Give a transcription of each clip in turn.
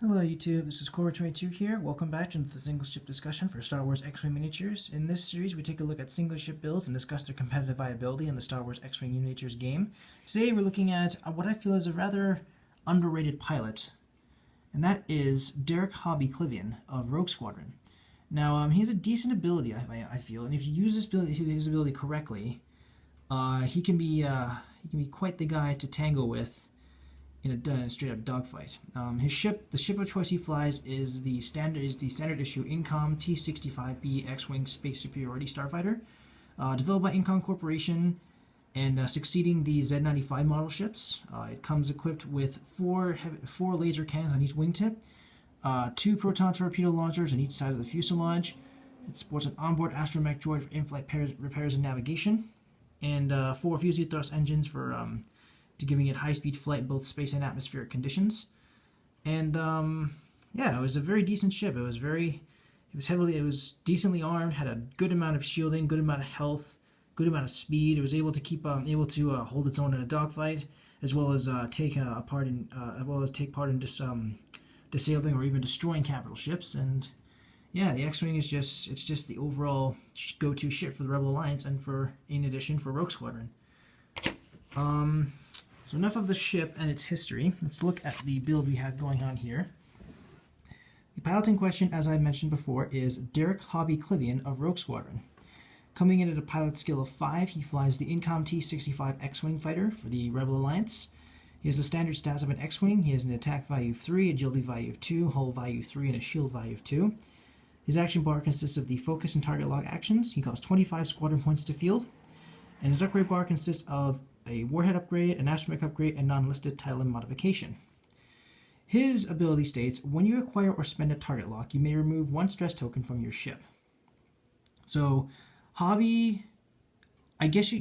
Hello YouTube, this is Core22 here. Welcome back to the single ship discussion for Star Wars X-Wing miniatures. In this series we take a look at single ship builds and discuss their competitive viability in the Star Wars X-Wing miniatures game. Today we're looking at what I feel is a rather underrated pilot, and that is Derek Hobbie Klivian of Rogue Squadron. Now he has a decent ability, I feel, and if you use his ability correctly, he can be quite the guy to tangle with in a straight up dogfight. The ship of choice he flies is the standard issue Incom T-65B X-Wing Space Superiority Starfighter, developed by Incom Corporation and succeeding the Z-95 model ships. It comes equipped with four laser cannons on each wingtip, 2 proton torpedo launchers on each side of the fuselage. It sports an onboard astromech droid for in-flight repairs and navigation, and 4 fused thrust engines for to giving it high-speed flight in both space and atmospheric conditions. And yeah, it was a very decent ship. It was decently armed, had a good amount of shielding, good amount of health, good amount of speed. It was able to hold its own in a dogfight, as well as take part in disabling or even destroying capital ships. And yeah, the X-Wing is just the overall go-to ship for the Rebel Alliance, and in addition for Rogue Squadron. So enough of the ship and its history. Let's look at the build we have going on here. The pilot in question, as I mentioned before, is Derek Hobbie Klivian of Rogue Squadron. Coming in at a pilot skill of 5, he flies the Incom T-65 X-Wing fighter for the Rebel Alliance. He has the standard stats of an X-Wing. He has an attack value of 3, agility value of 2, hull value 3, and a shield value of 2. His action bar consists of the focus and target lock actions. He costs 25 squadron points to field. And his upgrade bar consists of a warhead upgrade, an astromech upgrade, and non-listed title and modification. His ability states, when you acquire or spend a target lock, you may remove 1 stress token from your ship. So, Hobbie, I guess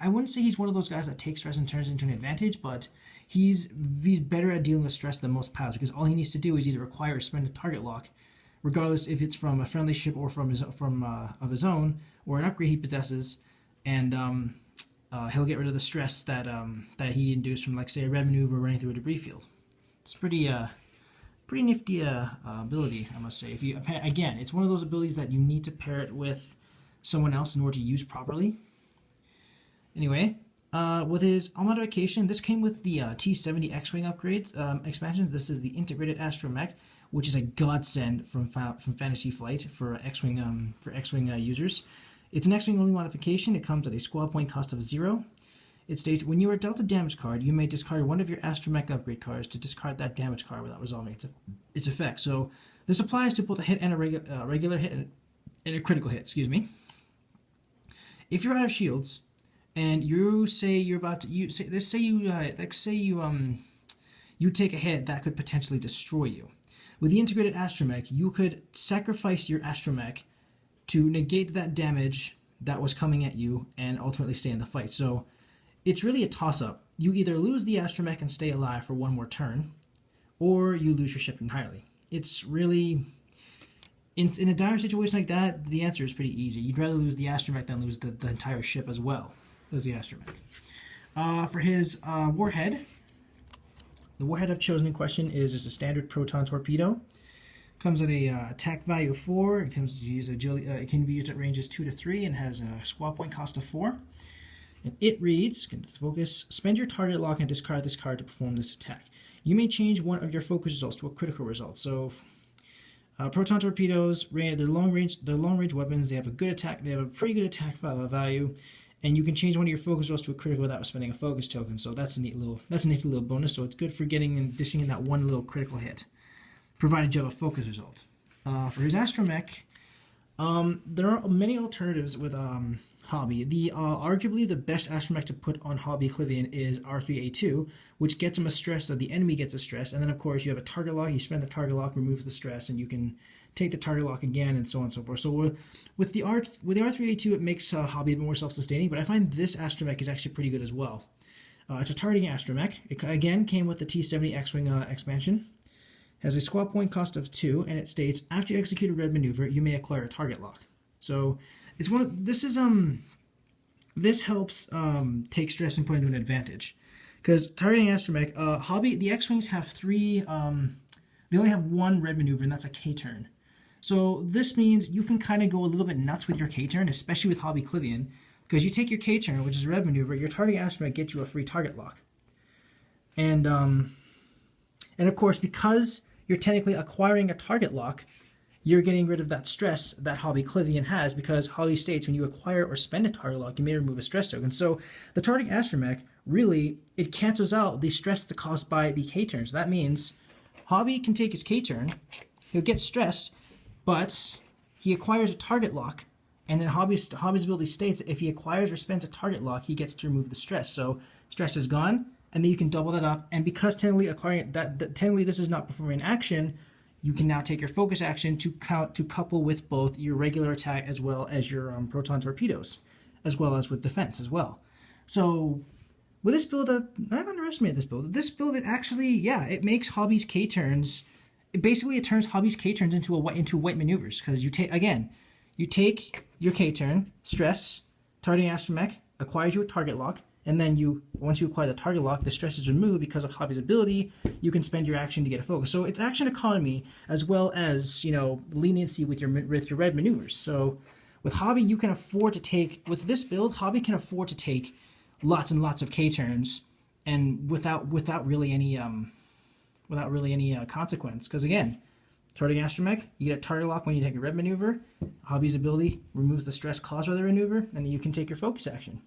I wouldn't say he's one of those guys that takes stress and turns it into an advantage, but he's better at dealing with stress than most pilots, because all he needs to do is either acquire or spend a target lock, regardless if it's from a friendly ship or of his own, or an upgrade he possesses, and he'll get rid of the stress that he induced from, like, say, a red maneuver running through a debris field. It's pretty nifty ability, I must say. Again, it's one of those abilities that you need to pair it with someone else in order to use properly. Anyway, with his modification, this came with the T-70 X-Wing upgrade expansions. This is the integrated astromech, which is a godsend from Fantasy Flight for X-Wing users. It's an X-Wing only modification. It comes at a squad point cost of 0. It states, when you are dealt a damage card, you may discard one of your astromech upgrade cards to discard that damage card without resolving its effect. So this applies to both a hit and a regular hit and a critical hit. Excuse me. If you're out of shields and you say you're about to you take a hit that could potentially destroy you. With the integrated astromech, you could sacrifice your astromech to negate that damage that was coming at you and ultimately stay in the fight. So it's really a toss-up. You either lose the astromech and stay alive for 1 more turn, or you lose your ship entirely. It's really, in a dire situation like that, the answer is pretty easy. You'd rather lose the astromech than lose the entire ship as well as the astromech. For his warhead, the warhead I've chosen in question is just a standard proton torpedo. Comes at a attack value of 4. It comes to use agility. It can be used at ranges 2 to 3 and has a squad point cost of 4. And it reads, focus, spend your target lock and discard this card to perform this attack. You may change one of your focus results to a critical result. So, proton torpedoes, they're long range weapons. They have a good attack. They have a pretty good attack value, and you can change one of your focus results to a critical without spending a focus token. So that's a nifty little bonus. So it's good for getting and dishing in that one little critical hit, provided you have a focus result. For his astromech, there are many alternatives with Hobbie. Arguably the best astromech to put on Hobbie Klivian is R3A2, which gets him a stress so the enemy gets a stress, and then of course you have a target lock, you spend the target lock, remove the stress, and you can take the target lock again, and so on and so forth. So with the R3A2, it makes Hobbie a bit more self-sustaining, but I find this astromech is actually pretty good as well. It's a targeting astromech. It again came with the T-70 X-Wing expansion. Has a squad point cost of 2, and it states, after you execute a red maneuver, you may acquire a target lock. So it's this helps take stress and put into an advantage. Because targeting astromech, Hobbie, the X-Wings have 3 they only have one red maneuver, and that's a K-turn. So this means you can kind of go a little bit nuts with your K-turn, especially with Hobbie Klivian, because you take your K-turn, which is a red maneuver, your targeting astromech gets you a free target lock. And of course, because you're technically acquiring a target lock, you're getting rid of that stress that Hobbie Klivian has, because Hobbie states when you acquire or spend a target lock, you may remove a stress token. So the targeting astromech, really, it cancels out the stress that's caused by the K-turn. So that means Hobbie can take his K-turn, he'll get stressed, but he acquires a target lock, and then Hobbie's ability states that if he acquires or spends a target lock, he gets to remove the stress. So stress is gone, and then you can double that up. And because technically acquiring that technically this is not performing an action, you can now take your focus action to couple with both your regular attack as well as your proton torpedoes, as well as with defense as well. So with this build, I've underestimated this build. This build, it actually, yeah, it makes Hobbie's K-turns. Basically, it turns Hobbie's K-turns into white maneuvers, because you take your K-turn, stress, targeting astromech, acquires you a target lock, and then once you acquire the target lock, the stress is removed because of Hobbie's ability. You can spend your action to get a focus. So it's action economy as well as, you know, leniency with your red maneuvers. So with Hobbie, you can afford to take, with this build, Hobbie can afford to take lots and lots of K-turns, and without really any consequence. Because again, targeting astromech, you get a target lock when you take a red maneuver. Hobbie's ability removes the stress caused by the maneuver, and then you can take your focus action.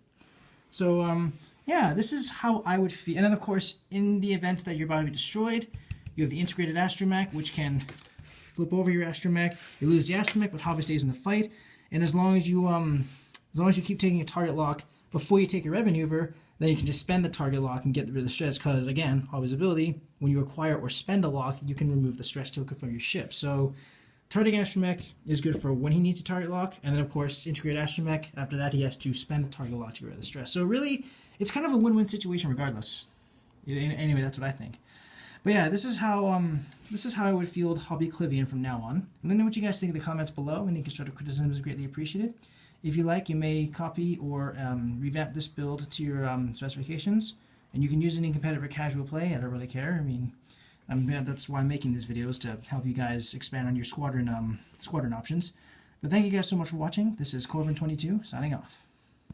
So yeah, this is how I would feel. And then of course, in the event that you're about to be destroyed, you have the integrated astromech, which can flip over your astromech. You lose the astromech, but Hobbie stays in the fight. And as long as you keep taking a target lock before you take your red maneuver, then you can just spend the target lock and get rid of the stress, because again, Hobbie's ability, when you acquire or spend a lock, you can remove the stress token from your ship. So targeting astromech is good for when he needs a target lock, and then of course integrated astromech, after that he has to spend the target lock to get rid of the stress. So really, it's kind of a win-win situation regardless. Anyway, that's what I think. But yeah, this is how I would field Hobbie Klivian from now on. Let me know what you guys think in the comments below. Any constructive criticism is greatly appreciated. If you like, you may copy or revamp this build to your specifications, and you can use it in competitive or casual play. I don't really care. I mean, that's why I'm making these videos, to help you guys expand on your squadron options. But thank you guys so much for watching. This is Corvin22 signing off.